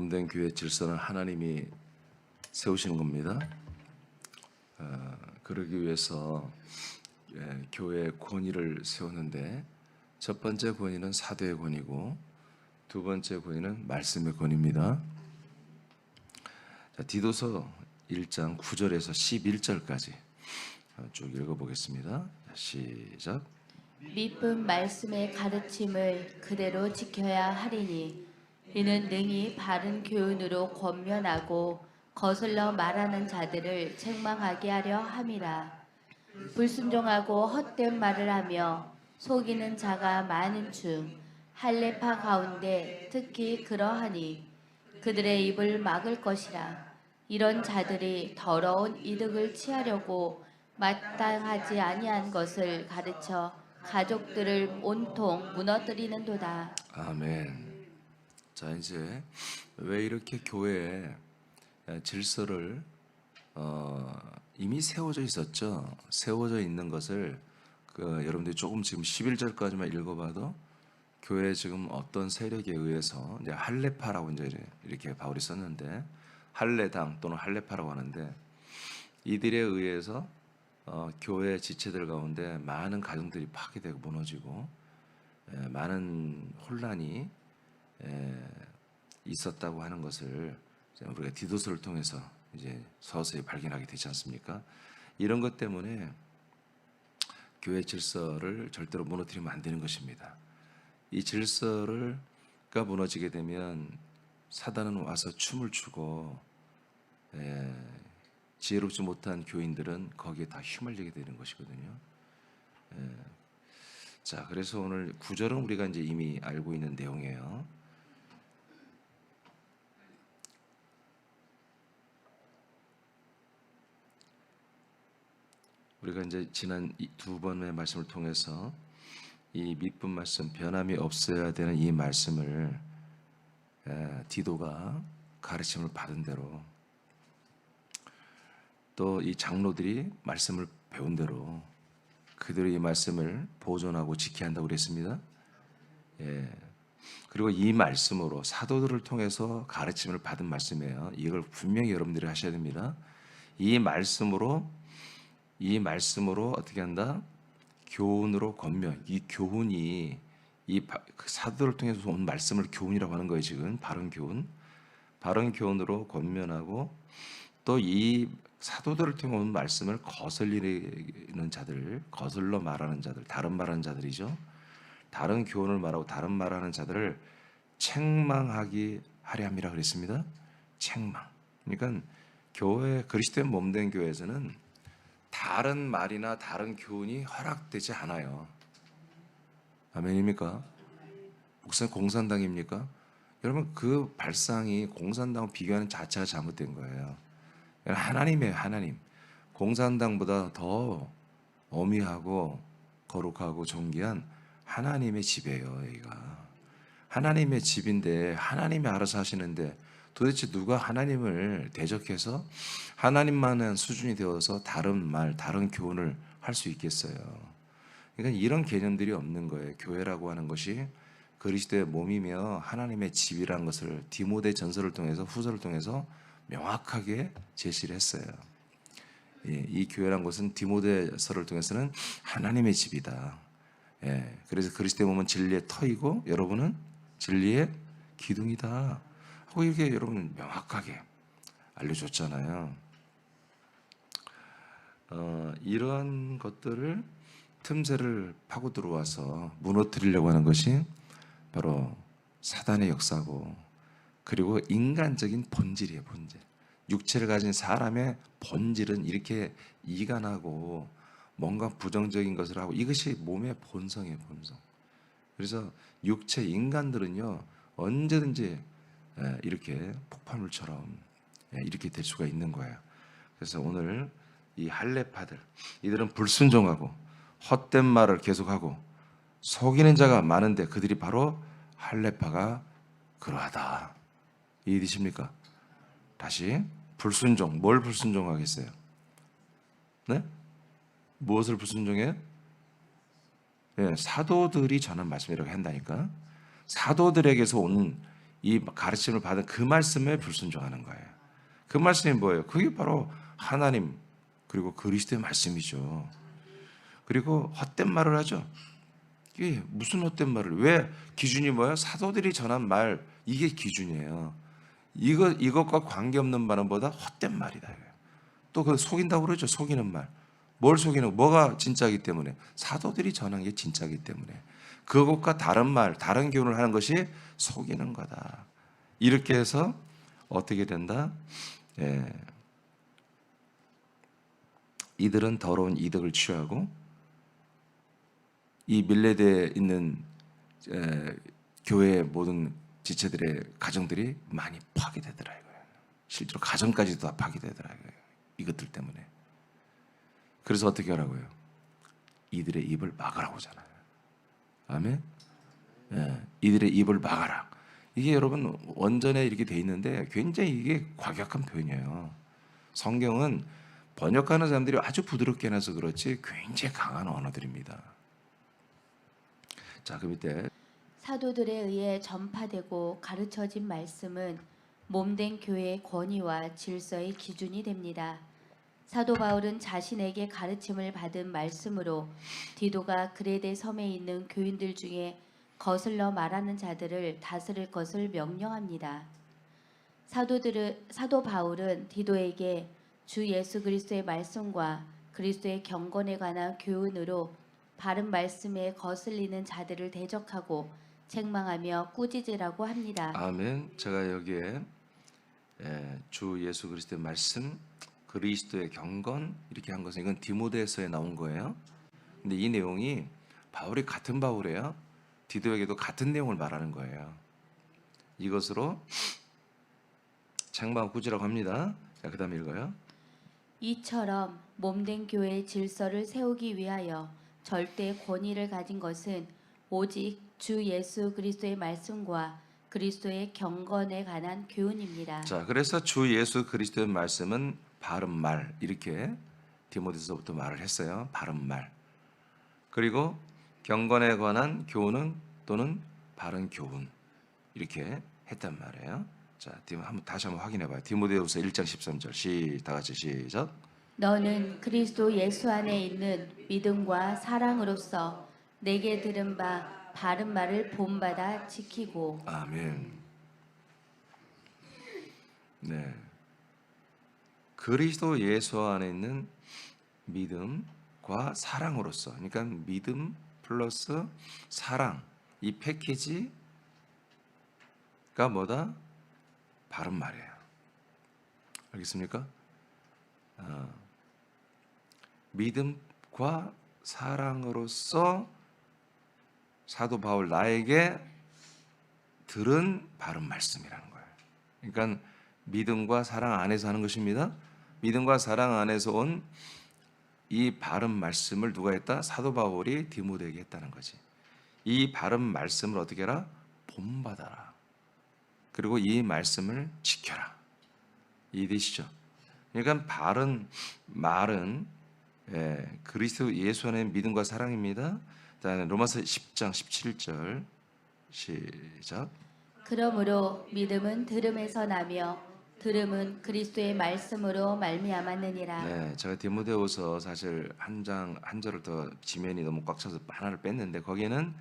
몸된 교회 질서는 하나님이 세우시는 겁니다. 그러기 위해서 교회의 권위를 세우는데 첫 번째 권위는 사도의 권위고 두 번째 권위는 말씀의 권위입니다. 디도서 1장 9절에서 11절까지 쭉 읽어보겠습니다. 시작. 믿음 말씀의 가르침을 그대로 지켜야 하리니 이는 능히 바른 교훈으로 권면하고 거슬러 말하는 자들을 책망하게 하려 함이라. 불순종하고 헛된 말을 하며 속이는 자가 많은 중 할례파 가운데 특히 그러하니 그들의 입을 막을 것이라. 이런 자들이 더러운 이득을 취하려고 마땅하지 아니한 것을 가르쳐 가족들을 온통 무너뜨리는도다. 아멘. 자, 이제 왜 이렇게 교회에 질서를 이미 세워져 있었죠. 세워져 있는 것을 여러분들이 조금 지금 11절까지만 읽어봐도 교회 지금 어떤 세력에 의해서 이제 할례파라고 이제 이렇게 바울이 썼는데 할례당 또는 할례파라고 하는데 이들에 의해서 교회 지체들 가운데 많은 가정들이 파괴되고 무너지고 많은 혼란이 있었다고 하는 것을 우리가 디도서를 통해서 이제 서서히 발견하게 되지 않습니까? 이런 것 때문에 교회 질서를 절대로 무너뜨리면 안 되는 것입니다. 이 질서가 무너지게 되면 사단은 와서 춤을 추고 지혜롭지 못한 교인들은 거기에 다 휘말리게 되는 것이거든요. 자, 그래서 오늘 9절은 우리가 이제 이미 알고 있는 내용이에요. 우리가 이제 지난 두 번의 말씀을 통해서 이 믿음 말씀, 변함이 없어야 되는 이 말씀을 디도가 가르침을 받은 대로 또 이 장로들이 말씀을 배운 대로 그대로 이 말씀을 보존하고 지켜야 한다고 그랬습니다. 그리고 이 말씀으로 사도들을 통해서 가르침을 받은 말씀이에요. 이걸 분명히 여러분들이 하셔야 됩니다. 이 말씀으로 어떻게 한다? 교훈으로 권면. 이 교훈이 이 사도를 통해서 온 말씀을 교훈이라고 하는 거예요. 지금 바른 교훈으로 권면하고 또 이 사도들을 통해 온 말씀을 거슬리는 자들, 거슬러 말하는 자들, 다른 말하는 자들이죠. 다른 교훈을 말하고 다른 말하는 자들을 책망하게 하려 함이라 그랬습니다. 책망. 그러니까 교회 그리스도의 몸된 교회에서는 다른 말이나 다른 교훈이 허락되지 않아요. 아멘입니까? 목사님 공산당입니까? 여러분 그 발상이 공산당과 비교하는 자체가 잘못된 거예요. 하나님이에요. 하나님. 공산당보다 더 어미하고 거룩하고 존귀한 하나님의 집이에요. 여기가 하나님의 집인데 하나님이 알아서 하시는데 도대체 누가 하나님을 대적해서 하나님만한 수준이 되어서 다른 말, 다른 교훈을 할 수 있겠어요? 그러니까 이런 개념들이 없는 거예요. 교회라고 하는 것이 그리스도의 몸이며 하나님의 집이라는 것을 디모데 전서를 통해서 후서를 통해서 명확하게 제시를 했어요. 이 교회란 것은 디모데서를 통해서는 하나님의 집이다. 그래서 그리스도의 몸은 진리의 터이고 여러분은 진리의 기둥이다 하고 이렇게 여러분 명확하게 알려줬잖아요. 이런 것들을 틈새를 파고 들어와서 무너뜨리려고 하는 것이 바로 사단의 역사고 그리고 인간적인 본질이에요. 본질. 육체를 가진 사람의 본질은 이렇게 이간하고 뭔가 부정적인 것을 하고 이것이 몸의 본성이에요. 본성. 그래서 육체 인간들은요 언제든지 이렇게 폭발물처럼 이렇게 될 수가 있는 거예요. 그래서 오늘 이 할례파들 이들은 불순종하고 헛된 말을 계속하고 속이는 자가 많은데 그들이 바로 할례파가 그러하다. 이해되십니까? 다시 불순종. 뭘 불순종하겠어요? 네? 무엇을 불순종해요? 사도들이 전한 말씀이라고 한다니까. 사도들에게서 온 이 가르침을 받은 그 말씀에 불순종하는 거예요. 그 말씀이 뭐예요? 그게 바로 하나님 그리고 그리스도의 말씀이죠. 그리고 헛된 말을 하죠. 이게 무슨 헛된 말을? 왜 기준이 뭐예요? 사도들이 전한 말 이게 기준이에요. 이것과 관계없는 말보다 헛된 말이다. 또 그 속인다고 그러죠. 속이는 말. 뭘 속이는? 뭐가 진짜이기 때문에 사도들이 전한 게 진짜이기 때문에 그것과 다른 말, 다른 교훈을 하는 것이 속이는 거다. 이렇게 해서 어떻게 된다? 예. 이들은 더러운 이득을 취하고 이 밀레드에 있는 교회의 모든 지체들의 가정들이 많이 파괴되더라 이거예요. 실제로 가정까지도 다 파괴되더라 이거예요. 이것들 때문에. 그래서 어떻게 하라고요? 이들의 입을 막으라고 하잖아요. 아멘. 예, 이들의 입을 막아라. 이게 여러분 원전에 이렇게 돼 있는데 굉장히 이게 과격한 표현이에요. 성경은 번역하는 사람들이 아주 부드럽게 해놔서 그렇지 굉장히 강한 언어들입니다. 자, 그 밑에 사도들에 의해 전파되고 가르쳐진 말씀은 몸된 교회의 권위와 질서의 기준이 됩니다. 사도 바울은 자신에게 가르침을 받은 말씀으로 디도가 그레데 섬에 있는 교인들 중에 거슬러 말하는 자들을 다스릴 것을 명령합니다. 사도 바울은 디도에게 주 예수 그리스도의 말씀과 그리스도의 경건에 관한 교훈으로 바른 말씀에 거슬리는 자들을 대적하고 책망하며 꾸짖으라고 합니다. 아멘. 제가 여기에 주 예수 그리스도의 말씀, 그리스도의 경건 이렇게 한 것은 이건 디모데서에 나온 거예요. 근데 이 내용이 바울이 같은 바울이에요. 디도에게도 같은 내용을 말하는 거예요. 이것으로 책망 꾸짖으라고 합니다. 자, 그다음에 읽어요. 이처럼 몸된 교회의 질서를 세우기 위하여 절대 권위를 가진 것은 오직 주 예수 그리스도의 말씀과 그리스도의 경건에 관한 교훈입니다. 자, 그래서 주 예수 그리스도의 말씀은 바른 말 이렇게 디모데서부터 말을 했어요. 바른 말. 그리고 경건에 관한 교훈은 또는 바른 교훈 이렇게 했단 말이에요. 자, 다시 한번 확인해 봐요. 디모데후서 1장 13절. 다 같이 시작. 너는 그리스도 예수 안에 있는 믿음과 사랑으로서 내게 들은 바 바른 말을 본받아 지키고. 아멘. 네. 그리스도 예수 안에 있는 믿음과 사랑으로서, 그러니까 믿음 플러스 사랑 이 패키지가 뭐다? 바른 말이에요. 알겠습니까? 믿음과 사랑으로서 사도 바울 나에게 들은 바른 말씀이라는 거예요. 그러니까 믿음과 사랑 안에서 하는 것입니다. 믿음과 사랑 안에서 온 이 바른 말씀을 누가 했다? 사도 바울이 디모데에게 했다는 거지. 이 바른 말씀을 어떻게 해라? 본받아라. 그리고 이 말씀을 지켜라. 이해되시죠? 그러니까 바른 말은 그리스도 예수 안에 믿음과 사랑입니다. 다음에 로마서 10장 17절 시작. 그러므로 믿음은 들음에서 나며 들음은 그리스도의 말씀으로 말미암았느니라. 네, 제가 디모데후서 사실 한 절을 더 지면이 너무 꽉 차서 하나를 뺐는데 거기에는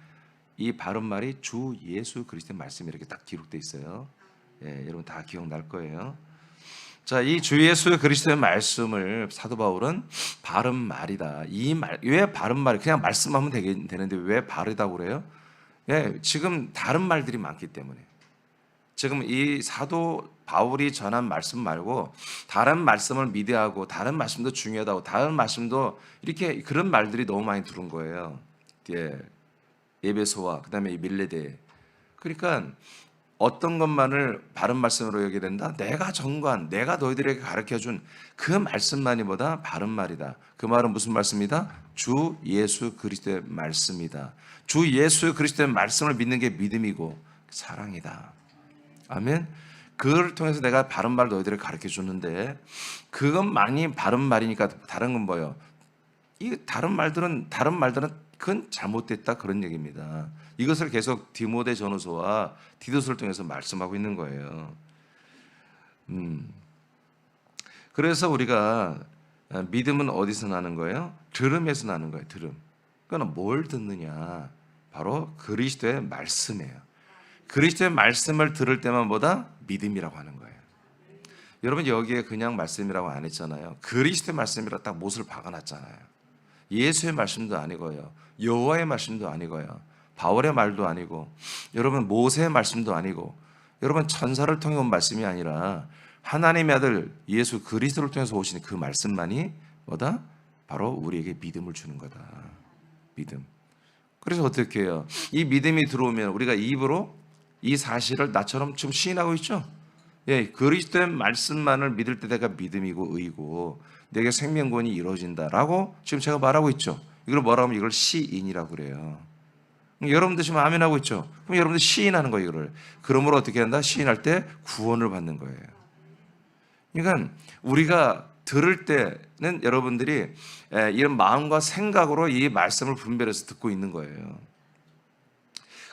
이 바른 말이 주 예수 그리스도의 말씀이 이렇게 딱 기록돼 있어요. 예, 여러분 다 기억날 거예요. 자, 이 주 예수 그리스도의 말씀을 사도 바울은 바른 말이다. 이 말, 왜 바른 말이 그냥 말씀하면 되는데 왜 바르다고 그래요? 예, 지금 다른 말들이 많기 때문에. 지금 이 사도 바울이 전한 말씀 말고 다른 말씀을 미대하고 다른 말씀도 중요하다고 다른 말씀도 이렇게 그런 말들이 너무 많이 들은 거예요. 예, 에베소와 그다음에 이 밀레데. 그러니까 어떤 것만을 바른 말씀으로 여기게 된다? 내가 전관, 내가 너희들에게 가르쳐준 그 말씀만이 보다 바른 말이다. 그 말은 무슨 말씀이다? 주 예수 그리스도의 말씀이다. 주 예수 그리스도의 말씀을 믿는 게 믿음이고 사랑이다. 아멘. 그걸 통해서 내가 바른 말을 너희들에게 가르쳐줬는데 그것만이 바른 말이니까 다른 건 뭐예요? 이 다른 말들은 그건 잘못됐다 그런 얘기입니다. 이것을 계속 디모데 전후서와 디도서를 통해서 말씀하고 있는 거예요. 그래서 우리가 믿음은 어디서 나는 거예요? 들음에서 나는 거예요. 들음. 그러니까 뭘 듣느냐? 바로 그리스도의 말씀이에요. 그리스도의 말씀을 들을 때만 보다 믿음이라고 하는 거예요. 여러분 여기에 그냥 말씀이라고 안 했잖아요. 그리스도의 말씀이라 딱 못을 박아놨잖아요. 예수의 말씀도 아니고요. 여호와의 말씀도 아니고요. 바울의 말도 아니고 여러분 모세의 말씀도 아니고 여러분 천사를 통해 온 말씀이 아니라 하나님의 아들 예수 그리스도를 통해서 오신 그 말씀만이 뭐다? 바로 우리에게 믿음을 주는 거다. 믿음. 그래서 어떻게 해요? 이 믿음이 들어오면 우리가 입으로 이 사실을 나처럼 지금 시인하고 있죠? 예, 그리스도의 말씀만을 믿을 때 내가 믿음이고 의고 내게 생명권이 이루어진다라고 지금 제가 말하고 있죠. 이걸 뭐라고 하면 이걸 시인이라고 그래요. 여러분들 지금 아멘하고 있죠? 그럼 여러분들 시인하는 거예요, 이거를. 그러므로 어떻게 한다? 시인할 때 구원을 받는 거예요. 그러니까 우리가 들을 때는 여러분들이 이런 마음과 생각으로 이 말씀을 분별해서 듣고 있는 거예요.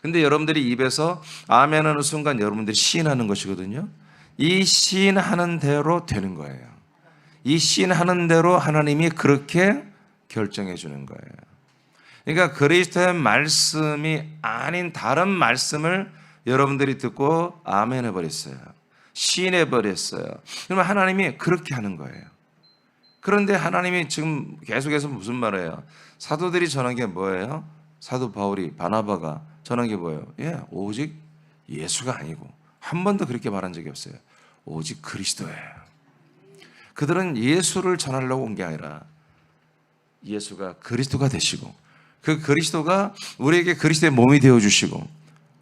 근데 여러분들이 입에서 아멘 하는 순간 여러분들이 시인하는 것이거든요. 이 시인하는 대로 되는 거예요. 이 시인하는 대로 하나님이 그렇게 결정해 주는 거예요. 그러니까 그리스도의 말씀이 아닌 다른 말씀을 여러분들이 듣고 아멘 해버렸어요. 시인해 버렸어요. 그러면 하나님이 그렇게 하는 거예요. 그런데 하나님이 지금 계속해서 무슨 말이에요? 사도들이 전한 게 뭐예요? 사도 바울이 바나바가 전한 게 뭐예요? 예, 오직 예수가 아니고 한 번도 그렇게 말한 적이 없어요. 오직 그리스도예요. 그들은 예수를 전하려고 온 게 아니라 예수가 그리스도가 되시고 그 그리스도가 우리에게 그리스도의 몸이 되어주시고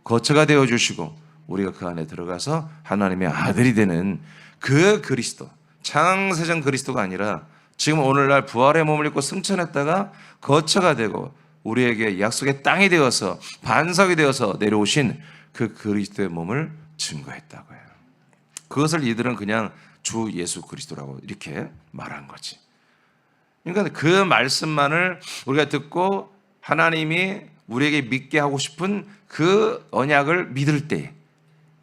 거처가 되어주시고 우리가 그 안에 들어가서 하나님의 아들이 되는 그 그리스도, 창세전 그리스도가 아니라 지금 오늘날 부활의 몸을 입고 승천했다가 거처가 되고 우리에게 약속의 땅이 되어서 반석이 되어서 내려오신 그 그리스도의 몸을 증거했다고 해요. 그것을 이들은 그냥 주 예수 그리스도라고 이렇게 말한 거지. 그러니까 그 말씀만을 우리가 듣고 하나님이 우리에게 믿게 하고 싶은 그 언약을 믿을 때,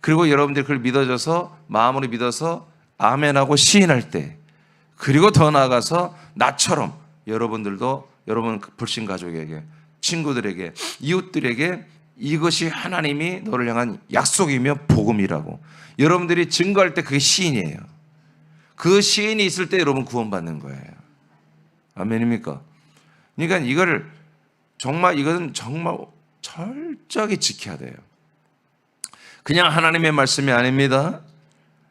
그리고 여러분들이 그걸 믿어져서 마음으로 믿어서 아멘하고 시인할 때, 그리고 더 나아가서 나처럼 여러분들도 여러분 불신 가족에게, 친구들에게, 이웃들에게 이것이 하나님이 너를 향한 약속이며 복음이라고 여러분들이 증거할 때 그게 시인이에요. 그 시인이 있을 때 여러분 구원받는 거예요. 아멘입니까? 그러니까 이거는 정말 철저하게 지켜야 돼요. 그냥 하나님의 말씀이 아닙니다.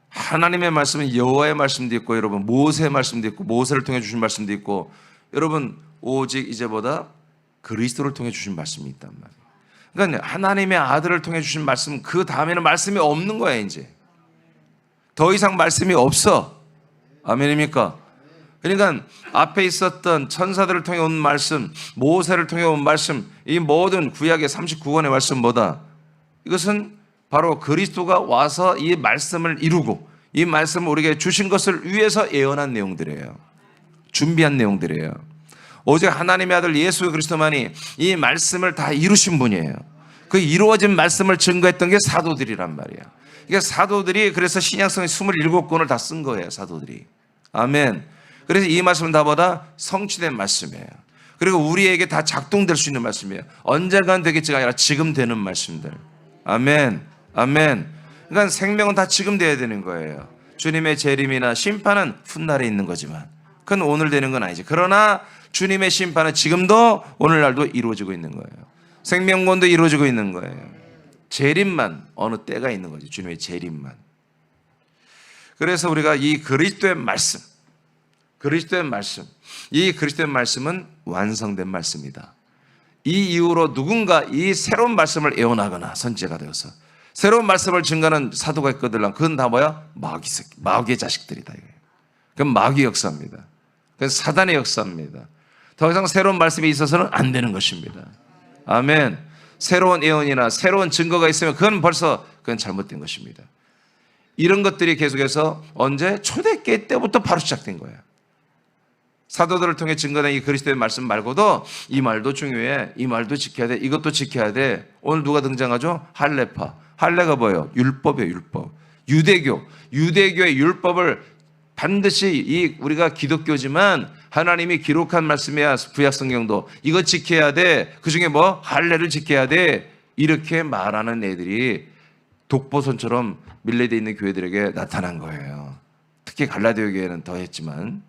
하나님의 말씀은 여호와의 말씀도 있고 여러분 모세의 말씀도 있고 모세를 통해 주신 말씀도 있고 여러분 오직 이제보다 그리스도를 통해 주신 말씀이 있단 말이에요. 그러니까 하나님의 아들을 통해 주신 말씀 그 다음에는 말씀이 없는 거야. 이제 더 이상 말씀이 없어. 아멘입니까? 그러니까 앞에 있었던 천사들을 통해 온 말씀, 모세를 통해 온 말씀, 이 모든 구약의 39권의 말씀보다 이것은 바로 그리스도가 와서 이 말씀을 이루고 이 말씀을 우리에게 주신 것을 위해서 예언한 내용들이에요. 준비한 내용들이에요. 오직 하나님의 아들 예수 그리스도만이 이 말씀을 다 이루신 분이에요. 그 이루어진 말씀을 증거했던 게 사도들이란 말이에요. 그러니까 사도들이 그래서 신약성의 27권을 다 쓴 거예요. 사도들이. 아멘. 그래서 이 말씀은 다보다 성취된 말씀이에요. 그리고 우리에게 다 작동될 수 있는 말씀이에요. 언젠간 되겠지가 아니라 지금 되는 말씀들. 아멘. 아멘. 그러니까 생명은 다 지금 돼야 되는 거예요. 주님의 재림이나 심판은 훗날에 있는 거지만 그건 오늘 되는 건 아니지. 그러나 주님의 심판은 지금도 오늘날도 이루어지고 있는 거예요. 생명권도 이루어지고 있는 거예요. 재림만 어느 때가 있는 거지. 주님의 재림만. 그래서 우리가 이 그리스도의 말씀, 이 그리스도의 말씀은 완성된 말씀이다. 이 이후로 누군가 이 새로운 말씀을 애원하거나 선지자가 되어서 새로운 말씀을 증거하는 사도가 있거든. 그건 다 뭐야? 마귀의 자식들이다. 그건 마귀 역사입니다. 그건 사단의 역사입니다. 더 이상 새로운 말씀이 있어서는 안 되는 것입니다. 아멘. 새로운 예언이나 새로운 증거가 있으면 그건 잘못된 것입니다. 이런 것들이 계속해서 언제? 초대교회 때부터 바로 시작된 거예요. 사도들을 통해 증거된 이 그리스도의 말씀 말고도 이 말도 중요해. 이 말도 지켜야 돼. 이것도 지켜야 돼. 오늘 누가 등장하죠? 할례파. 할례가 뭐예요? 율법이에요. 율법. 유대교의 율법을 반드시 우리가 기독교지만 하나님이 기록한 말씀이야. 구약 성경도 이거 지켜야 돼. 그중에 뭐 할례를 지켜야 돼. 이렇게 말하는 애들이 독보선처럼 밀레되어 있는 교회들에게 나타난 거예요. 특히 갈라디아 교회는 더했지만.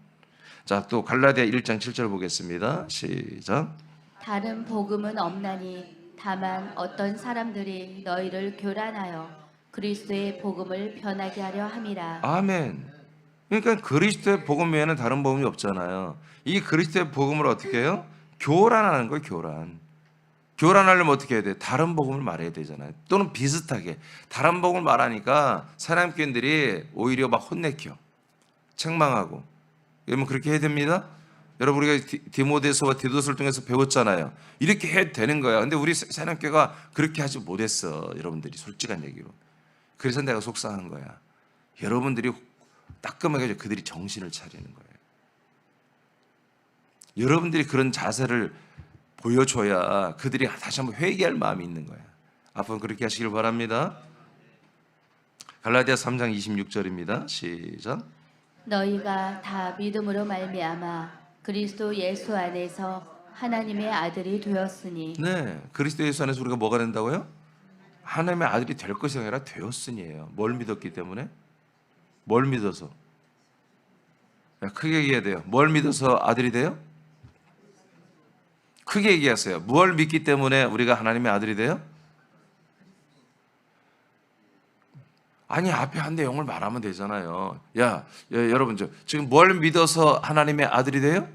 자, 또 갈라디아 1장 7절 보겠습니다. 시작. 다른 복음은 없나니 다만 어떤 사람들이 너희를 교란하여 그리스도의 복음을 변하게 하려 함이라. 아멘. 그러니까 그리스도의 복음 외에는 다른 복음이 없잖아요. 이 그리스도의 복음을 어떻게 해요? 교란하는 거예요. 교란하려면 어떻게 해야 돼? 다른 복음을 말해야 되잖아요. 또는 비슷하게 다른 복음을 말하니까 사람 교인들이 오히려 막 혼내켜, 책망하고. 여러분 그렇게 해야 됩니다. 여러분 우리가 디모데서와 디도서를 통해서 배웠잖아요. 이렇게 해야 되는 거야. 근데 우리 사람교회가 그렇게 하지 못했어. 여러분들이 솔직한 얘기로. 그래서 내가 속상한 거야. 여러분들이 따끔하게 그들이 정신을 차리는 거예요. 여러분들이 그런 자세를 보여줘야 그들이 다시 한번 회개할 마음이 있는 거야. 앞으로 그렇게 하시길 바랍니다. 갈라디아 3장 26절입니다. 시작. 너희가 다 믿음으로 말미암아 그리스도 예수 안에서 하나님의 아들이 되었으니. 네, 그리스도 예수 안에서 우리가 뭐가 된다고요? 하나님의 아들이 될 것이 아니라 되었으니예요. 뭘 믿었기 때문에? 뭘 믿어서? 크게 얘기해야 돼요. 뭘 믿어서 아들이 돼요? 크게 얘기하세요. 뭘 믿기 때문에 우리가 하나님의 아들이 돼요? 아니 앞에 한 내용을 말하면 되잖아요. 여러분 지금 뭘 믿어서 하나님의 아들이 돼요?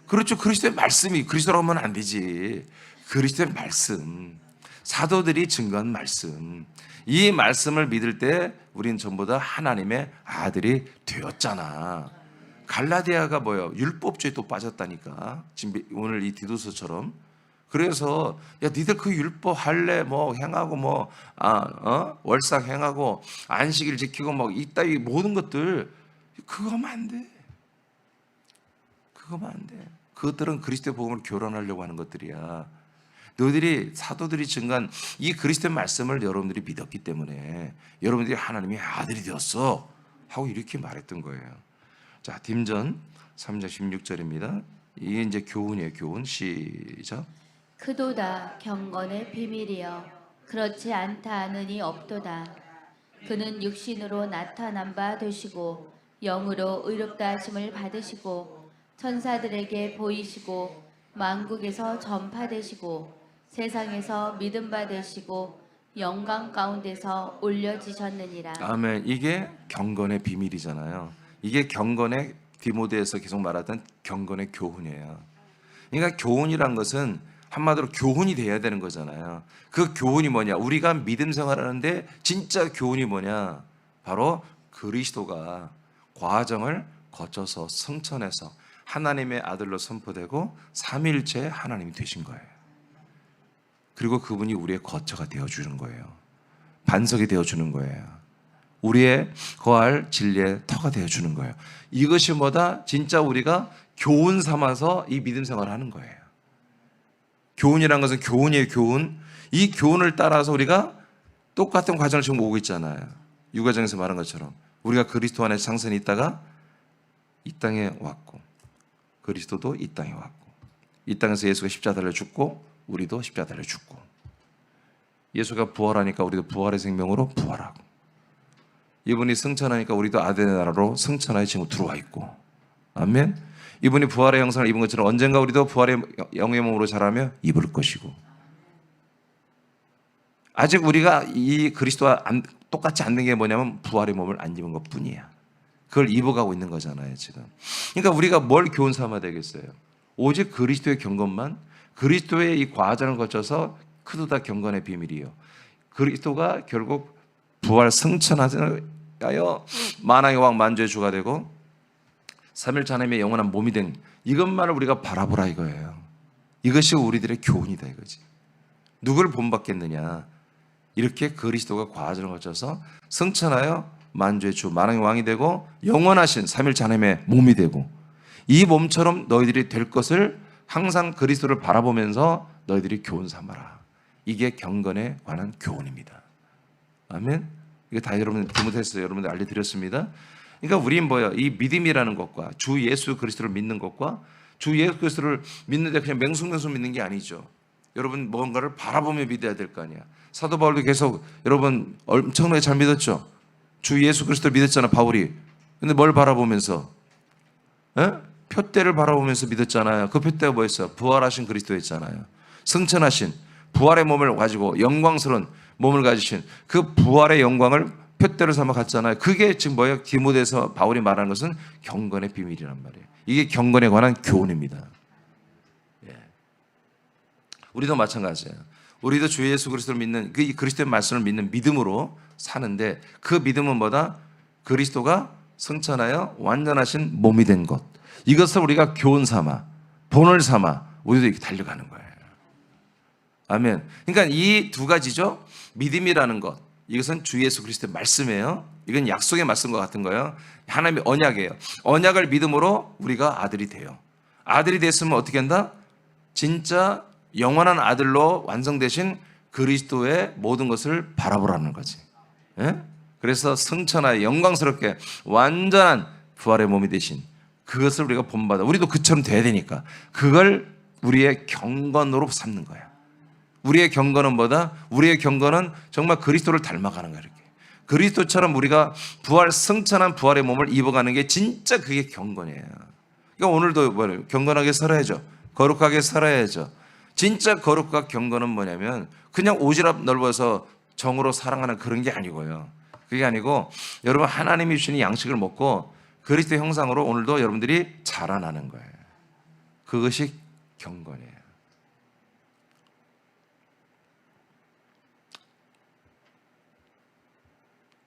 그렇죠. 그리스도의 말씀이. 그리스도라고 하면 안 되지. 그리스도의 말씀, 사도들이 증거한 말씀, 이 말씀을 믿을 때 우리는 전부 다 하나님의 아들이 되었잖아. 갈라디아가 뭐예요? 율법주의에 또 빠졌다니까. 지금 오늘 이 디도서처럼. 그래서 니들 그 율법 할례 뭐 행하고 뭐 월삭 행하고 안식일 지키고 뭐 이따위 모든 것들 그거 하면 안 돼. 그거 하면 안 돼. 그것들은 그리스도의 복음을 교란하려고 하는 것들이야. 너희들이 사도들이 증거한 이 그리스도의 말씀을 여러분들이 믿었기 때문에 여러분들이 하나님의 아들이 되었어 하고 이렇게 말했던 거예요. 자, 딤전 3장 16절입니다. 이게 이제 교훈이에요. 교훈. 시작. 크도다 경건의 비밀이여 그렇지 않다 하느니 없도다. 그는 육신으로 나타난 바 되시고 영으로 의롭다 하심을 받으시고 천사들에게 보이시고 만국에서 전파되시고 세상에서 믿음 받으시고 영광 가운데서 올려지셨느니라. 아멘. 이게 경건의 비밀이잖아요. 이게 경건의 디모데에서 계속 말하던 경건의 교훈이에요. 그러니까 교훈이란 것은 한마디로 교훈이 돼야 되는 거잖아요. 그 교훈이 뭐냐? 우리가 믿음 생활하는데 진짜 교훈이 뭐냐? 바로 그리스도가 과정을 거쳐서 성천해서 하나님의 아들로 선포되고 삼위일체 하나님이 되신 거예요. 그리고 그분이 우리의 거처가 되어주는 거예요. 반석이 되어주는 거예요. 우리의 거할 진리의 터가 되어주는 거예요. 이것이 뭐다? 진짜 우리가 교훈 삼아서 이 믿음 생활을 하는 거예요. 교훈이라는 것은 교훈이에요. 교훈. 이 교훈을 따라서 우리가 똑같은 과정을 지금 오고 있잖아요. 유가정에서 말한 것처럼 우리가 그리스도 안에 상선이 있다가 이 땅에 왔고 그리스도도 이 땅에 왔고 이 땅에서 예수가 십자가 달려 죽고 우리도 십자가 달려 죽고 예수가 부활하니까 우리도 부활의 생명으로 부활하고 이분이 승천하니까 우리도 아들의 나라로 승천하여 지금 들어와 있고 아멘. 이분이 부활의 형상을 입은 것처럼 언젠가 우리도 부활의 영의 몸으로 자라며 입을 것이고 아직 우리가 이 그리스도와 똑같지 않는 게 뭐냐면 부활의 몸을 안 입은 것뿐이야. 그걸 입어가고 있는 거잖아요 지금. 그러니까 우리가 뭘 교훈 삼아야 되겠어요? 오직 그리스도의 경건만, 그리스도의 이 과정을 거쳐서 크도다 경건의 비밀이요. 그리스도가 결국 부활 승천하여 만왕의 왕 만주의 주가 되고 삼일체 하나님의 영원한 몸이 된 이것만을 우리가 바라보라 이거예요. 이것이 우리들의 교훈이다 이거지. 누구를 본받겠느냐? 이렇게 그리스도가 과정을 거쳐서 승천하여 만주의 주 만왕의 왕이 되고 영원하신 삼일체 하나님의 몸이 되고 이 몸처럼 너희들이 될 것을 항상 그리스도를 바라보면서 너희들이 교훈 삼아라. 이게 경건에 관한 교훈입니다. 아멘. 이거 다 여러분 디모데서 여러분들 알려드렸습니다. 그러니까 우리는 뭐예요? 이 믿음이라는 것과 주 예수 그리스도를 믿는 것과 주 예수 그리스도를 믿는데 그냥 맹숭맹숭 믿는 게 아니죠. 여러분 뭔가를 바라보며 믿어야 될 거 아니야. 사도 바울도 계속 여러분 엄청나게 잘 믿었죠. 주 예수 그리스도를 믿었잖아 바울이. 근데 뭘 바라보면서? 에? 표대를 바라보면서 믿었잖아요. 그 표대가 뭐였어요? 부활하신 그리스도였잖아요. 승천하신 부활의 몸을 가지고 영광스러운 몸을 가지신 그 부활의 영광을 표대로 삼아 갔잖아요. 그게 지금 뭐예요? 디모데서 바울이 말하는 것은 경건의 비밀이란 말이에요. 이게 경건에 관한 교훈입니다. 예. 우리도 마찬가지예요. 우리도 주 예수 그리스도를 믿는 그 그리스도의 말씀을 믿는 믿음으로 사는데 그 믿음은 뭐다? 그리스도가 승천하여 완전하신 몸이 된 것. 이것을 우리가 교훈 삼아 본을 삼아 우리도 이렇게 달려가는 거예요. 아멘. 그러니까 이 두 가지죠. 믿음이라는 것. 이것은 주 예수 그리스도의 말씀이에요. 이건 약속의 말씀과 같은 거예요. 하나님의 언약이에요. 언약을 믿음으로 우리가 아들이 돼요. 아들이 됐으면 어떻게 한다? 진짜 영원한 아들로 완성되신 그리스도의 모든 것을 바라보라는 거지. 예? 그래서 승천하여 영광스럽게 완전한 부활의 몸이 되신 그것을 우리가 본받아. 우리도 그처럼 돼야 되니까 그걸 우리의 경건으로 삼는 거야. 우리의 경건은 뭐다? 우리의 경건은 정말 그리스도를 닮아가는 거야. 이렇게 그리스도처럼 우리가 부활 승천한 부활의 몸을 입어가는 게 진짜 그게 경건이에요. 그러니까 오늘도 뭐예요? 경건하게 살아야죠. 거룩하게 살아야죠. 진짜 거룩과 경건은 뭐냐면 그냥 오지랖 넓어서 정으로 사랑하는 그런 게 아니고요. 그게 아니고 여러분 하나님이 주시는 양식을 먹고 그리스도 형상으로 오늘도 여러분들이 자라나는 거예요. 그것이 경건이에요.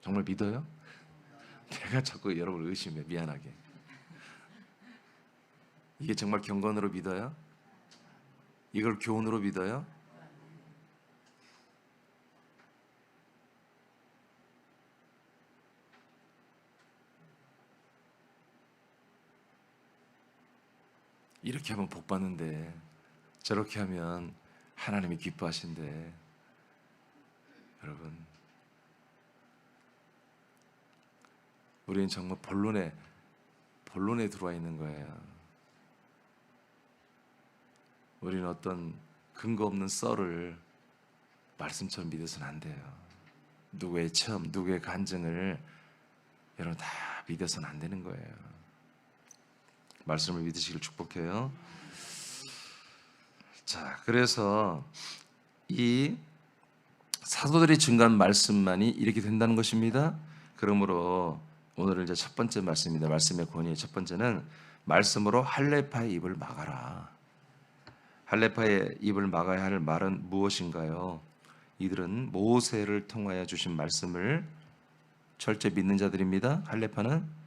정말 믿어요? 내가 자꾸 여러분을 의심해. 미안하게. 이게 정말 경건으로 믿어요? 이걸 교훈으로 믿어요? 이렇게 하면 복 받는데 저렇게 하면 하나님이 기뻐하신대. 여러분, 우리는 정말 본론에 들어와 있는 거예요. 우리는 어떤 근거 없는 썰을 말씀처럼 믿어서는 안 돼요. 누구의 체험, 누구의 간증을 여러분 다 믿어서는 안 되는 거예요. 말씀을 믿으시길 축복해요. 자, 그래서 이 사도들이 증거한 말씀만이 이렇게 된다는 것입니다. 그러므로 오늘은 이제 첫 번째 말씀입니다. 말씀의 권위 첫 번째는 말씀으로 할례파의 입을 막아라. 할례파의 입을 막아야 할 말은 무엇인가요? 이들은 모세를 통하여 주신 말씀을 철저히 믿는 자들입니다. 할례파는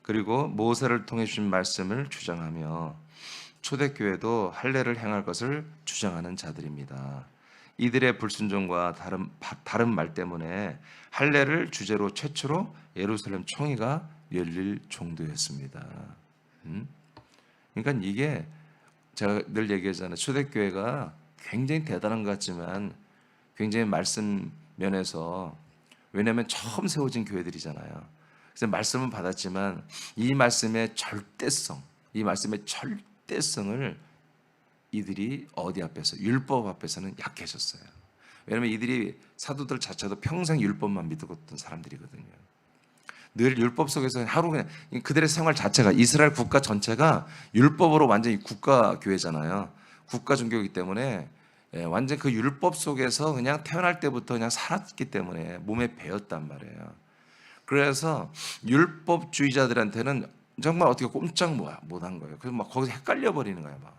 그리고 모세를 통해 주신 말씀을 주장하며 초대교회도 할례를 행할 것을 주장하는 자들입니다. 이들의 불순종과 다른 말 때문에 할례를 주제로 최초로 예루살렘 총회가 열릴 정도였습니다. 그러니까 이게 제가 늘 얘기하잖아요. 초대교회가 굉장히 대단한 것 같지만 굉장히 말씀 면에서 왜냐하면 처음 세워진 교회들이잖아요. 그래서 말씀은 받았지만 이 말씀의 절대성, 이 말씀의 절대성을 이들이 어디 앞에서 율법 앞에서는 약해졌어요. 왜냐하면 이들이 사도들 자체도 평생 율법만 믿었던 사람들이거든요. 늘 율법 속에서 하루 그냥 그들의 생활 자체가 이스라엘 국가 전체가 율법으로 완전히 국가 교회잖아요. 국가 종교이기 때문에 완전 그 율법 속에서 그냥 태어날 때부터 그냥 살았기 때문에 몸에 배었단 말이에요. 그래서 율법주의자들한테는 정말 어떻게 꼼짝 못한 거예요. 그래서 막 거기서 헷갈려 버리는 거예요. 막.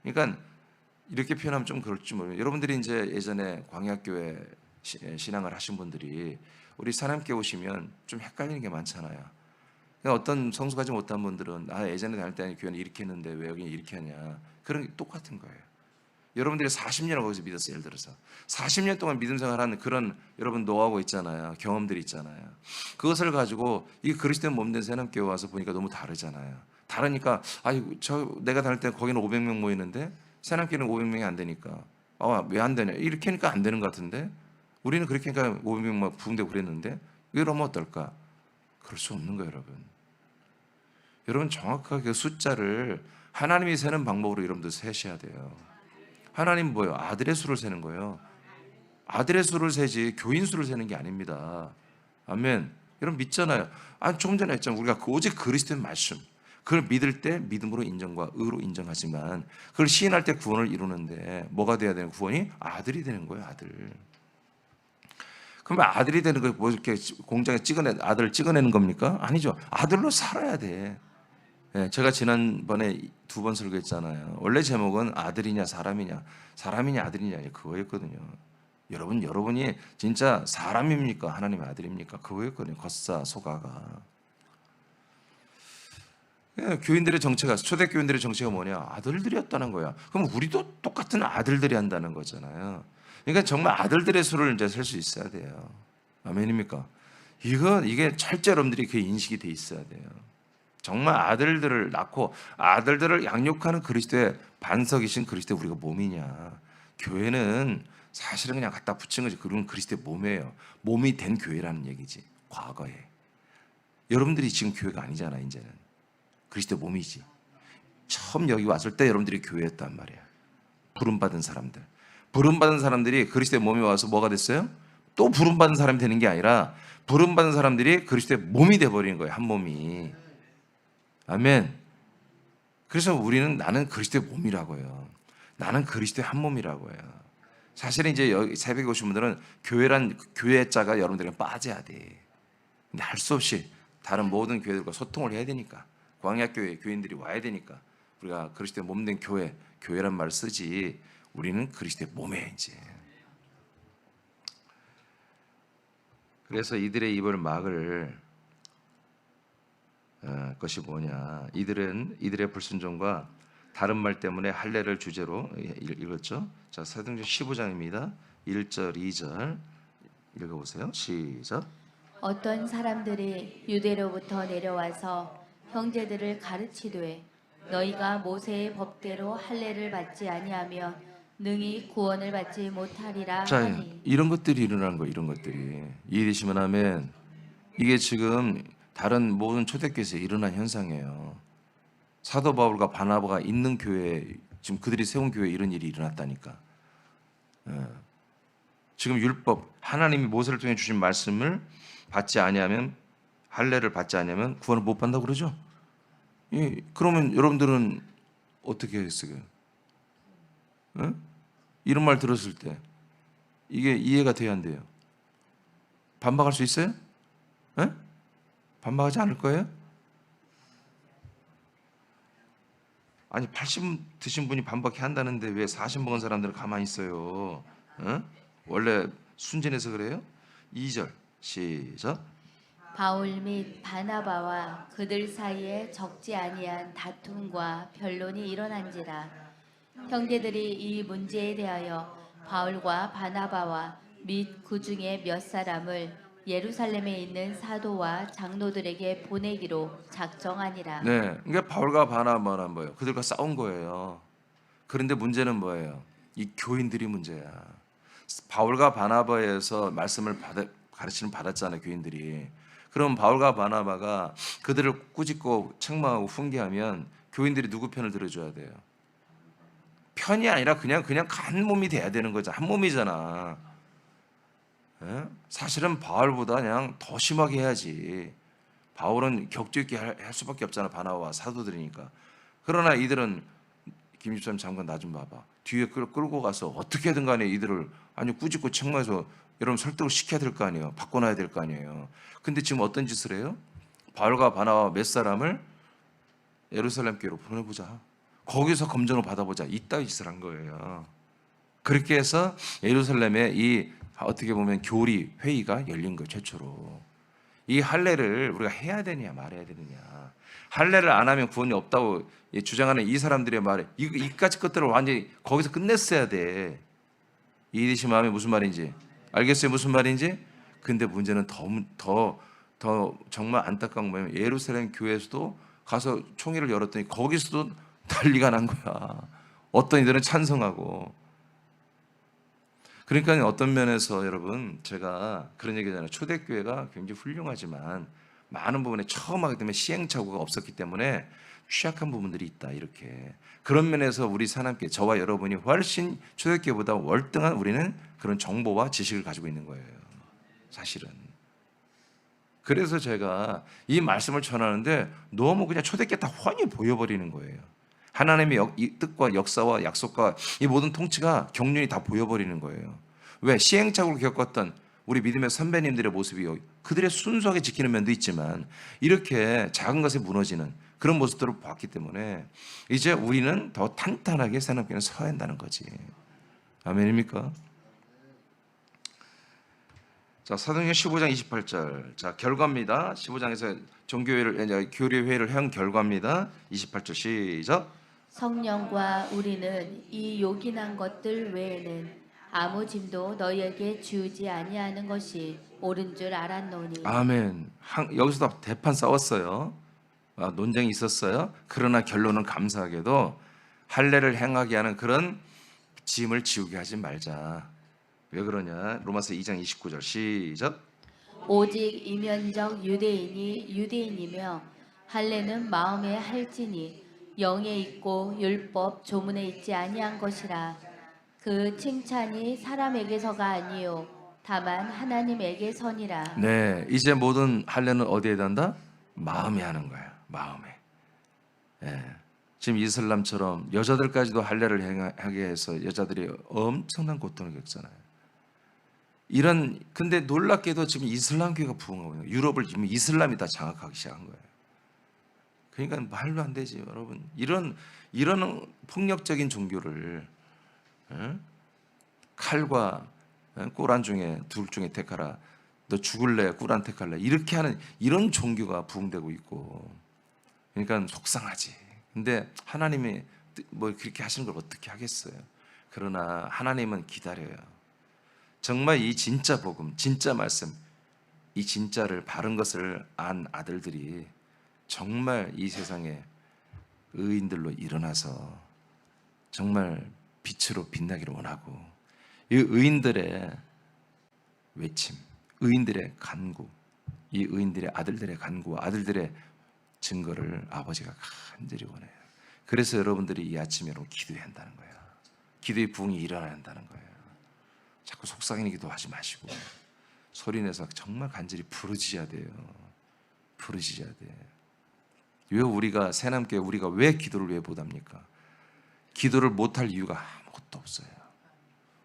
그러니까 이렇게 표현하면 좀 그럴지 모르겠어요. 여러분들이 이제 예전에 광야교회 신앙을 하신 분들이 우리 사람께 오시면 좀 헷갈리는 게 많잖아요. 그러니까 어떤 성숙하지 못한 분들은 예전에 다닐 때 교회는 이렇게 했는데 왜 여기는 이렇게 하냐. 그런 게 똑같은 거예요. 여러분들이 40년을 거기서 믿었어요. 예를 들어서 40년 동안 믿음 생활하는 그런 여러분 노하우 있잖아요. 경험들이 있잖아요. 그것을 가지고 이 그리스도 몸된 새남교회 와서 보니까 너무 다르잖아요. 다르니까 저 내가 다닐 때 거기는 500명 모이는데 새남교회는 500명이 안 되니까 왜 안 되냐 이렇게 하니까 안 되는 것 같은데 우리는 그렇게 하니까 500명 막 부흥되고 그랬는데 이러면 어떨까? 그럴 수 없는 거예요, 여러분. 여러분 정확하게 그 숫자를 하나님이 세는 방법으로 여러분들 세셔야 돼요. 하나님 뭐예요? 아들의 수를 세는 거예요. 아들의 수를 세지 교인 수를 세는 게 아닙니다. 아멘. 여러분 믿잖아요. 조금 전에 했잖아요. 우리가 오직 그리스도의 말씀 그걸 믿을 때 믿음으로 인정과 의로 인정하지만 그걸 시인할 때 구원을 이루는데 뭐가 돼야 되는 구원이 아들이 되는 거예요. 아들. 그러면 아들이 되는 거 뭐 이렇게 공장에 아들을 찍어내는 겁니까? 아니죠. 아들로 살아야 돼. 예, 제가 지난번에 2번 설교했잖아요. 원래 제목은 아들이냐 사람이냐 아들이냐 그거였거든요. 여러분이 진짜 사람입니까? 하나님의 아들입니까? 그거였거든요. 겉사 소가가. 예, 교인들의 정체가 초대교인들의 정체가 뭐냐? 아들들이었다는 거야. 그럼 우리도 똑같은 아들들이 한다는 거잖아요. 그러니까 정말 아들들의 수를 이제 셀 수 있어야 돼요. 아멘입니까? 이게 철저히 여러분들이 그 인식이 돼 있어야 돼요. 정말 아들들을 낳고 아들들을 양육하는 그리스도의 반석이신 그리스도의 우리가 몸이냐? 교회는 사실은 그냥 갖다 붙인 거지. 그건 그리스도의 몸이에요. 몸이 된 교회라는 얘기지. 과거에. 여러분들이 지금 교회가 아니잖아, 이제는. 그리스도의 몸이지. 처음 여기 왔을 때 여러분들이 교회였단 말이야. 부름받은 사람들. 부름받은 사람들이 그리스도의 몸에 와서 뭐가 됐어요? 또 부름받은 사람이 되는 게 아니라 부름받은 사람들이 그리스도의 몸이 돼버리는 거예요. 한 몸이. 아멘. 그래서 우리는 나는 그리스도의 몸이라고요. 나는 그리스도의 한 몸이라고요. 사실은 이제 여기 새벽에 오신 분들은 교회란 교회 자가 여러분들에게 빠져야 돼. 근데 할 수 없이 다른 모든 교회들과 소통을 해야 되니까 광야교회 교인들이 와야 되니까 우리가 그리스도의 몸된 교회란 말을 쓰지 우리는 그리스도의 몸에 이제. 그래서 이들의 입을 막을 것이 뭐냐? 이들의 불순종과 다른 말 때문에 할례를 주제로 읽었죠. 자, 사도행전 15장입니다. 1절, 2절 읽어보세요. 시작. 어떤 사람들이 유대로부터 내려와서 형제들을 가르치되 너희가 모세의 법대로 할례를 받지 아니하면 능히 구원을 받지 못하리라 자, 하니. 이런 것들이 일어나는 거예요. 이런 것들이 이해되시면 하면 이게 지금 다른 모든 초대교회에서 일어난 현상이에요. 사도 바울과 바나바가 있는 교회에 지금 그들이 세운 교회에 이런 일이 일어났다니까. 지금 율법 하나님이 모세를 통해 주신 말씀을 받지 아니하면 할례를 받지 아니하면 구원을 못 받는다고 그러죠. 그러면 여러분들은 어떻게 했어요? 이런 말 들었을 때 이게 이해가 돼야 안 돼요? 반박할 수 있어요? 반박하지 않을 거예요? 아니 80 드신 분이 반박해 한다는데 왜 40 먹은 사람들은 가만히 있어요? 원래 순진해서 그래요? 2절 시작. 바울 및 바나바와 그들 사이에 적지 아니한 다툼과 변론이 일어난지라. 형제들이 이 문제에 대하여 바울과 바나바와 및 그 중에 몇 사람을 예루살렘에 있는 사도와 장로들에게 보내기로 작정하니라. 네, 그러니까 바울과 바나바는 뭐예요? 그들과 싸운 거예요. 그런데 문제는 뭐예요? 이 교인들이 문제야. 바울과 바나바에서 말씀을 가르침을 받았잖아요, 교인들이. 그럼 바울과 바나바가 그들을 꾸짖고 책망하고 훈계하면 교인들이 누구 편을 들어줘야 돼요? 편이 아니라 그냥 한 몸이 돼야 되는 거죠. 한 몸이잖아. 사실은 바울보다 그냥 더 심하게 해야지. 바울은 격조 있게 할 수밖에 없잖아. 바나바와 사도들이니까. 그러나 이들은 김집사님 잠깐 나 좀 봐봐. 뒤에 끌고 가서 어떻게든 간에 이들을 꾸짖고 책망해서 여러분 설득을 시켜야 될 거 아니에요. 바꿔놔야 될 거 아니에요. 근데 지금 어떤 짓을 해요? 바울과 바나바 몇 사람을 예루살렘 교회로 보내보자. 거기서 검증을 받아보자. 이따위 짓을 한 거예요. 그렇게 해서 예루살렘에 이 어떻게 보면 교리 회의가 열린 거예요. 최초로. 이 할례를 우리가 해야 되냐 말해야 되느냐. 할례를 안 하면 구원이 없다고 주장하는 이 사람들의 말에 이까지 것들을 완전히 거기서 끝냈어야 돼. 이해되신 마음이 무슨 말인지 알겠어요? 무슨 말인지? 근데 문제는 더 정말 안타까운 거예요. 예루살렘 교회에서도 가서 총회를 열었더니 거기서도 난리가 난 거야. 어떤 이들은 찬성하고. 그러니까 어떤 면에서 여러분 제가 그런 얘기잖아요. 초대교회가 굉장히 훌륭하지만 많은 부분에 처음 하기 때문에 시행착오가 없었기 때문에 취약한 부분들이 있다. 이렇게 그런 면에서 우리 사람께 저와 여러분이 훨씬 초대교회보다 월등한 우리는 그런 정보와 지식을 가지고 있는 거예요. 사실은. 그래서 제가 이 말씀을 전하는데 너무 그냥 초대교회 다 훤히 보여버리는 거예요. 하나님의 이 뜻과 역사와 약속과 이 모든 통치가 경륜이 다 보여버리는 거예요. 왜? 시행착오를 겪었던 우리 믿음의 선배님들의 모습이 그들의 순수하게 지키는 면도 있지만 이렇게 작은 것에 무너지는 그런 모습들을 봤기 때문에 이제 우리는 더 탄탄하게 새롭게는 서야 한다는 거지. 아멘입니까? 자, 사도행전 15장 28절. 자, 결과입니다. 15장에서 교리회를 한 결과입니다. 28절 시작. 성령과 우리는 이 요긴한 것들 외에는 아무 짐도 너희에게 주지 아니하는 것이 옳은 줄 알았노니. 아멘. 여기서도 대판 싸웠어요. 논쟁이 있었어요. 그러나 결론은 감사하게도 할례를 행하게 하는 그런 짐을 지우게 하지 말자. 왜 그러냐? 로마서 2장 29절 시작. 오직 이면적 유대인이 유대인이며 할례는 마음에 할지니 영에 있고 율법 조문에 있지 아니한 것이라. 그 칭찬이 사람에게서가 아니요 다만 하나님에게서니라. 네, 이제 모든 할례는 어디에 단다? 마음에 하는 거야. 마음에. 예. 지금 이슬람처럼 여자들까지도 할례를 하게 해서 여자들이 엄청난 고통을 겪잖아요. 근데 놀랍게도 지금 이슬람교회가 부흥하고 있는 거예요. 유럽을 지금 이슬람이 다 장악하기 시작한 거예요. 그러니까 말도 안 되지, 여러분. 이런 폭력적인 종교를 칼과 꿀안 중에 둘 중에 택하라. 너 죽을래? 꿀안 택할래? 이렇게 하는 이런 종교가 부흥되고 있고. 그러니까 속상하지. 근데 하나님이 뭐 그렇게 하시는 걸 어떻게 하겠어요? 그러나 하나님은 기다려요. 정말 이 진짜 복음, 진짜 말씀, 이 진짜를 바른 것을 안 아들들이 정말 이 세상에 의인들로 일어나서 정말 빛으로 빛나기를 원하고 이 의인들의 외침, 의인들의 간구, 이 의인들의 아들들의 간구와 아들들의 증거를 아버지가 간절히 원해요. 그래서 여러분들이 이 아침에 여러분 기도해야 한다는 거예요. 기도의 부흥이 일어나야 한다는 거예요. 자꾸 속상해 기도하지 마시고 소리내서 정말 간절히 부르짖어야 돼요. 부르짖어야 돼. 왜 우리가 새남교회 우리가 왜 기도를 왜 못합니까? 기도를 못할 이유가 아무것도 없어요.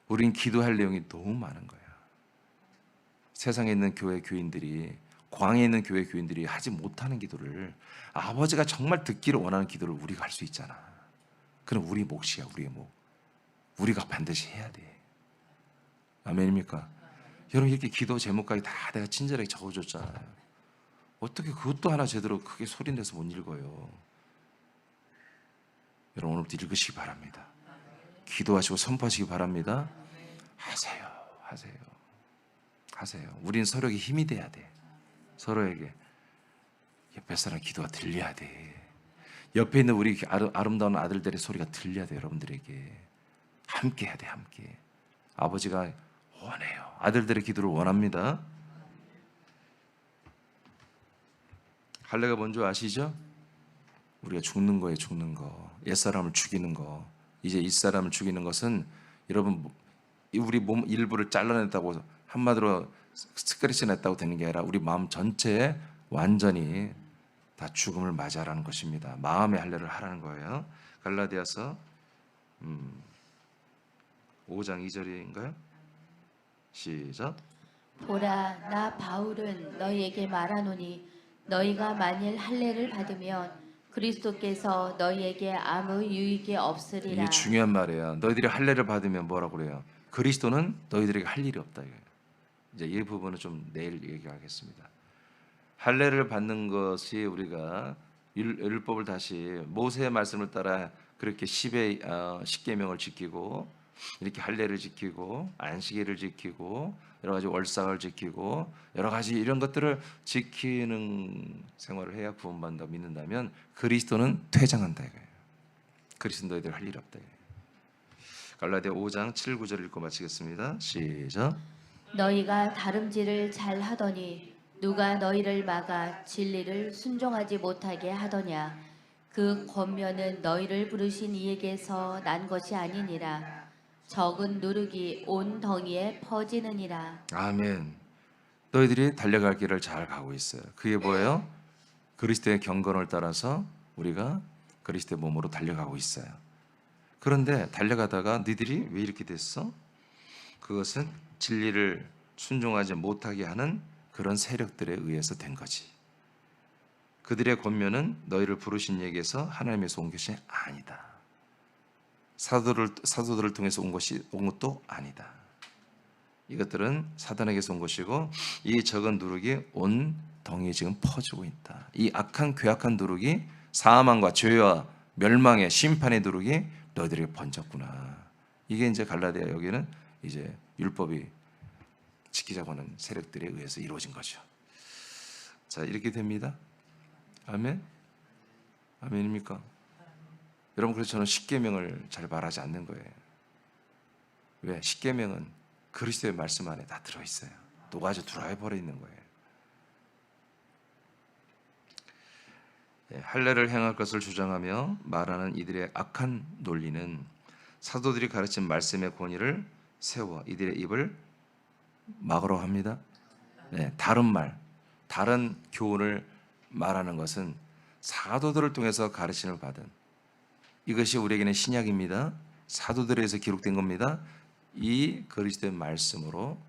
우린 기도할 내용이 너무 많은 거예요. 세상에 있는 교인들이 광야에 있는 교인들이 하지 못하는 기도를 아버지가 정말 듣기를 원하는 기도를 우리가 할 수 있잖아. 그럼 우리 몫이야, 우리의 몫. 우리가 반드시 해야 돼. 아멘입니까? 여러분 이렇게 기도 제목까지 다 내가 친절하게 적어줬잖아요. 어떻게 그것도 하나 제대로 크게 소리내서 못 읽어요? 여러분 오늘부터 읽으시기 바랍니다. 기도하시고 선포하시기 바랍니다. 하세요. 우린 서로에게 힘이 돼야 돼. 서로에게 옆에 사람 기도가 들려야 돼. 옆에 있는 우리 아름다운 아들들의 소리가 들려야 돼. 여러분들에게 함께 해야 돼. 함께. 아버지가 원해요. 아들들의 기도를 원합니다. 할례가 뭔지 아시죠? 우리가 죽는 거예요. 죽는 거. 옛사람을 죽이는 거. 이제 이사람을 죽이는 것은 여러분 우리 몸 일부를 잘라냈다고 한마디로 스크래치 냈다고 되는 게 아니라 우리 마음 전체에 완전히 다 죽음을 맞이하라는 것입니다. 마음의 할례를 하라는 거예요. 갈라디아서 5장 2절인가요? 시작. 보라, 나 바울은 너희에게 말하노니 너희가 만일 할례를 받으면 그리스도께서 너희에게 아무 유익이 없으리라. 이게 중요한 말이에요. 너희들이 할례를 받으면 뭐라고 그래요? 그리스도는 너희들에게 할 일이 없다. 이제 이 부분은 좀 내일 얘기하겠습니다. 할례를 받는 것이 우리가 율법을 다시 모세의 말씀을 따라 그렇게 10계명을 지키고 이렇게 할례를 지키고 안식일을 지키고 여러 가지 월삭을 지키고 여러 가지 이런 것들을 지키는 생활을 해야 구원받는다고 믿는다면 그리스도는 퇴장한다 이거예요. 그리스도 너희들 할 일 없다 이거예요. 갈라디아 5장 7, 9절 읽고 마치겠습니다. 시작. 너희가 다름질을 잘 하더니 누가 너희를 막아 진리를 순종하지 못하게 하더냐. 그 권면은 너희를 부르신 이에게서 난 것이 아니니라. 적은 누룩이 온 덩이에 퍼지느니라. 아멘. 너희들이 달려갈 길을 잘 가고 있어요. 그게 뭐예요? 그리스도의 경건을 따라서 우리가 그리스도의 몸으로 달려가고 있어요. 그런데 달려가다가 너희들이 왜 이렇게 됐어? 그것은 진리를 순종하지 못하게 하는 그런 세력들에 의해서 된 거지. 그들의 권면은 너희를 부르신 이에게서 하나님에서 온 것이 아니다. 사도들을 통해서 온 것도 아니다. 이것들은 사단에게서 온 것이고 이 적은 누룩이 온 덩이에 지금 퍼지고 있다. 이 악한 괴악한 누룩이 사망과 죄와 멸망의 심판의 누룩이 너희들에게 번졌구나. 이게 이제 갈라디아 여기는 이제 율법이 지키자고 하는 세력들에 의해서 이루어진 거죠. 자, 이렇게 됩니다. 아멘. 아멘입니까? 여러분, 그래서 저는 십계명을 잘 말하지 않는 거예요. 왜? 십계명은 그리스도의 말씀 안에 다 들어있어요. 녹아져 들어와 있는 거예요. 할례를 행할 것을 주장하며 말하는 이들의 악한 논리는 사도들이 가르친 말씀의 권위를 세워 이들의 입을 막으러 합니다. 다른 말, 다른 교훈을 말하는 것은 사도들을 통해서 가르침을 받은 이것이 우리에게는 신약입니다. 사도들에 의해서 기록된 겁니다. 이 그리스도의 말씀으로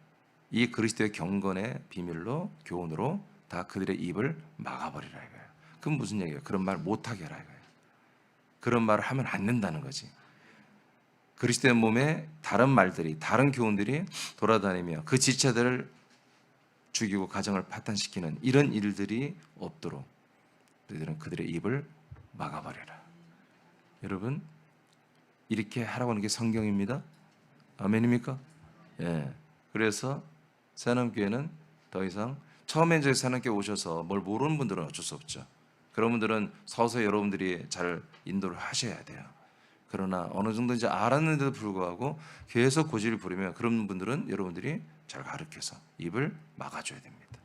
이 그리스도의 경건의 비밀로 교훈으로 다 그들의 입을 막아버리라 이거예요. 그건 무슨 얘기예요? 그런 말 못하게 하라 이거예요. 그런 말을 하면 안 된다는 거지. 그리스도의 몸에 다른 말들이 다른 교훈들이 돌아다니며 그 지체들을 죽이고 가정을 파탄시키는 이런 일들이 없도록 너희들은 그들의 입을 막아버려라. 여러분, 이렇게 하라고 하는 게 성경입니다. 아멘입니까? 예. 그래서 새한남교회는 더 이상 처음에 이제 새한남교회 오셔서 뭘 모르는 분들은 어쩔 수 없죠. 그런 분들은 서서 여러분들이 잘 인도를 하셔야 돼요. 그러나 어느 정도 이제 알았는데도 불구하고 계속 고집을 부리면 그런 분들은 여러분들이 잘 가르쳐서 입을 막아줘야 됩니다.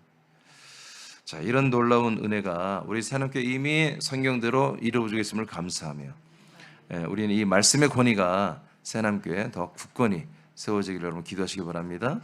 자, 이런 놀라운 은혜가 우리 새한남교회 이미 성경대로 이루어지고 있음을 감사하며 우리는 이 말씀의 권위가 새한남교회에 더 굳건히 세워지기를 여러분 기도하시기 바랍니다.